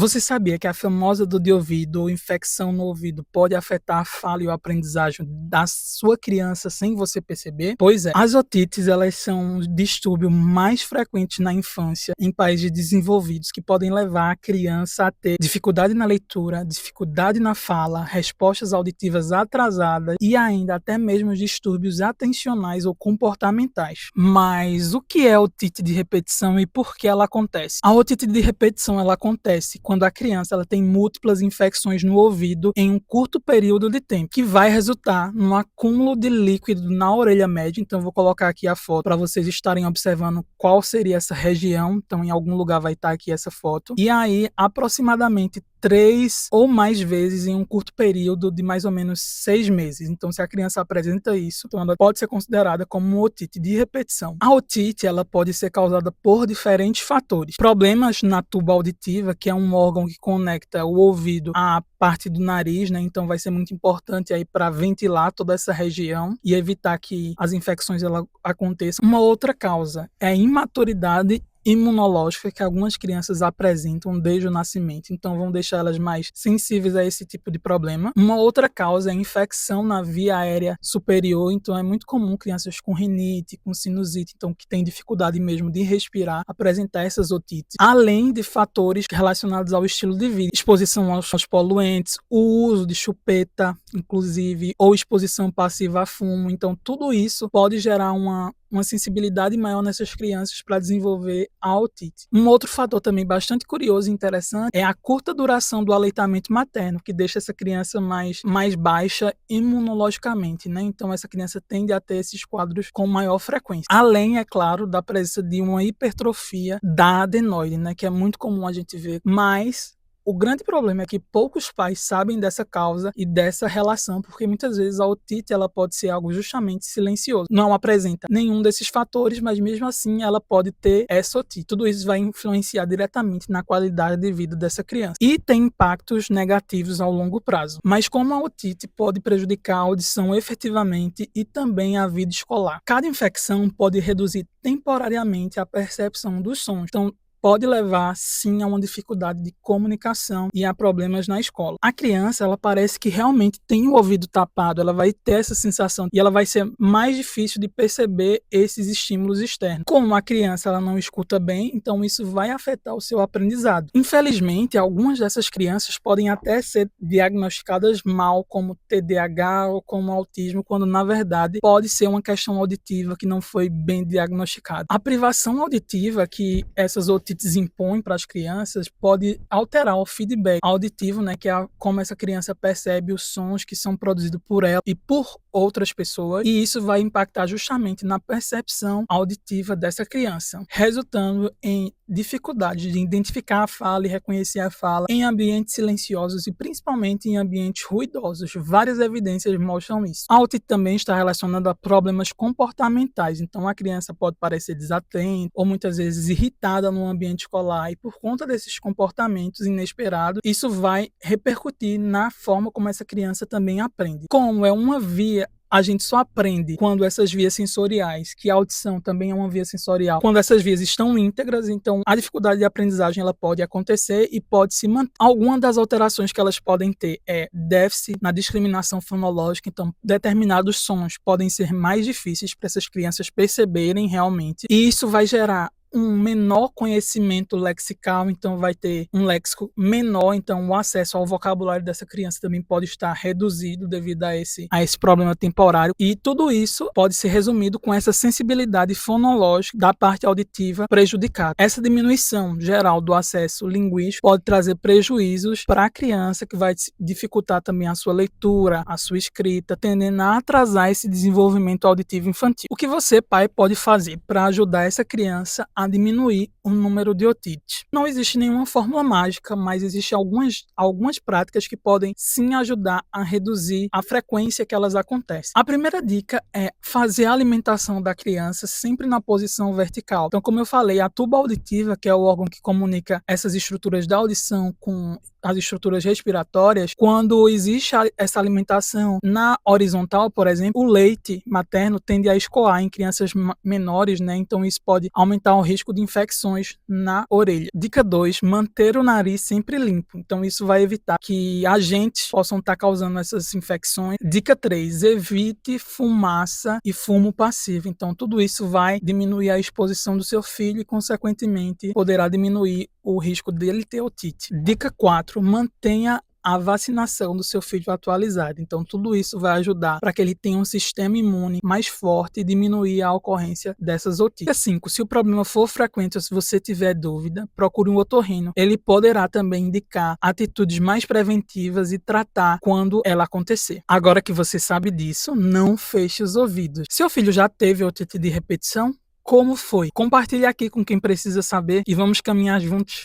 Você sabia que a famosa dor de ouvido ou infecção no ouvido pode afetar a fala e o aprendizagem da sua criança sem você perceber? Pois é, as otites elas são um distúrbio mais frequente na infância em países desenvolvidos que podem levar a criança a ter dificuldade na leitura, dificuldade na fala, respostas auditivas atrasadas e ainda até mesmo distúrbios atencionais ou comportamentais. Mas o que é otite de repetição e por que ela acontece? A otite de repetição ela acontece quando a criança ela tem múltiplas infecções no ouvido em um curto período de tempo, que vai resultar num acúmulo de líquido na orelha média. Então, eu vou colocar aqui a foto para vocês estarem observando qual seria essa região. Então, em algum lugar vai estar aqui essa foto. E aí, aproximadamente 3 ou mais vezes em um curto período de mais ou menos 6 meses. Então, se a criança apresenta isso, então ela pode ser considerada como uma otite de repetição. A otite ela pode ser causada por diferentes fatores. Problemas na tuba auditiva, que é um órgão que conecta o ouvido à parte do nariz, né? Então vai ser muito importante aí para ventilar toda essa região e evitar que as infecções aconteçam. Uma outra causa é a imaturidade imunológica que algumas crianças apresentam desde o nascimento, então vão deixar elas mais sensíveis a esse tipo de problema. Uma outra causa é a infecção na via aérea superior, então é muito comum crianças com rinite, com sinusite, então que têm dificuldade mesmo de respirar, apresentar essas otites, além de fatores relacionados ao estilo de vida, exposição aos poluentes, o uso de chupeta, inclusive, ou exposição passiva a fumo, então tudo isso pode gerar uma sensibilidade maior nessas crianças para desenvolver a otite. Um outro fator também bastante curioso e interessante é a curta duração do aleitamento materno, que deixa essa criança mais baixa imunologicamente, né? Então essa criança tende a ter esses quadros com maior frequência. Além, é claro, da presença de uma hipertrofia da adenoide, né? Que é muito comum a gente ver, mas o grande problema é que poucos pais sabem dessa causa e dessa relação, porque muitas vezes a otite ela pode ser algo justamente silencioso. Não apresenta nenhum desses fatores, mas mesmo assim ela pode ter essa otite. Tudo isso vai influenciar diretamente na qualidade de vida dessa criança e tem impactos negativos ao longo prazo. Mas como a otite pode prejudicar a audição efetivamente e também a vida escolar. Cada infecção pode reduzir temporariamente a percepção dos sons. Então, pode levar, sim, a uma dificuldade de comunicação e a problemas na escola. A criança, ela parece que realmente tem o ouvido tapado, ela vai ter essa sensação e ela vai ser mais difícil de perceber esses estímulos externos. Como a criança ela não escuta bem, então isso vai afetar o seu aprendizado. Infelizmente, algumas dessas crianças podem até ser diagnosticadas mal como TDAH ou como autismo, quando na verdade pode ser uma questão auditiva que não foi bem diagnosticada. A privação auditiva que essas otites impõem para as crianças pode alterar o feedback auditivo, né, que é como essa criança percebe os sons que são produzidos por ela e por outras pessoas, e isso vai impactar justamente na percepção auditiva dessa criança, resultando em dificuldade de identificar a fala e reconhecer a fala em ambientes silenciosos e principalmente em ambientes ruidosos. Várias evidências mostram isso. A otite também está relacionada a problemas comportamentais, então a criança pode parecer desatenta ou muitas vezes irritada no ambiente escolar, e por conta desses comportamentos inesperados, isso vai repercutir na forma como essa criança também aprende. Como é uma via, a gente só aprende quando essas vias sensoriais, que a audição também é uma via sensorial, quando essas vias estão íntegras, então a dificuldade de aprendizagem ela pode acontecer e pode se manter. Alguma das alterações que elas podem ter é déficit na discriminação fonológica, então determinados sons podem ser mais difíceis para essas crianças perceberem realmente, e isso vai gerar um menor conhecimento lexical, então vai ter um léxico menor, então o acesso ao vocabulário dessa criança também pode estar reduzido devido a esse problema temporário, e tudo isso pode ser resumido com essa sensibilidade fonológica da parte auditiva prejudicada. Essa diminuição geral do acesso linguístico pode trazer prejuízos para a criança, que vai dificultar também a sua leitura, a sua escrita, tendendo a atrasar esse desenvolvimento auditivo infantil. O que você, pai, pode fazer para ajudar essa criança a diminuir o número de otites? Não existe nenhuma fórmula mágica, mas existem algumas práticas que podem sim ajudar a reduzir a frequência que elas acontecem. A primeira dica é fazer a alimentação da criança sempre na posição vertical. Então, como eu falei, a tuba auditiva, que é o órgão que comunica essas estruturas da audição com as estruturas respiratórias, quando existe essa alimentação na horizontal, por exemplo, o leite materno tende a escoar em crianças menores, né? Então isso pode aumentar o risco de infecções na orelha. Dica 2, manter o nariz sempre limpo. Então isso vai evitar que agentes possam estar causando essas infecções. Dica 3, evite fumaça e fumo passivo. Então tudo isso vai diminuir a exposição do seu filho e, consequentemente, poderá diminuir o risco dele ter otite. Dica 4, mantenha a vacinação do seu filho atualizada. Então, tudo isso vai ajudar para que ele tenha um sistema imune mais forte e diminuir a ocorrência dessas otites. Dica 5, se o problema for frequente ou se você tiver dúvida, procure um otorrino. Ele poderá também indicar atitudes mais preventivas e tratar quando ela acontecer. Agora que você sabe disso, não feche os ouvidos. Seu filho já teve otite de repetição? Como foi? Compartilhe aqui com quem precisa saber e vamos caminhar juntos.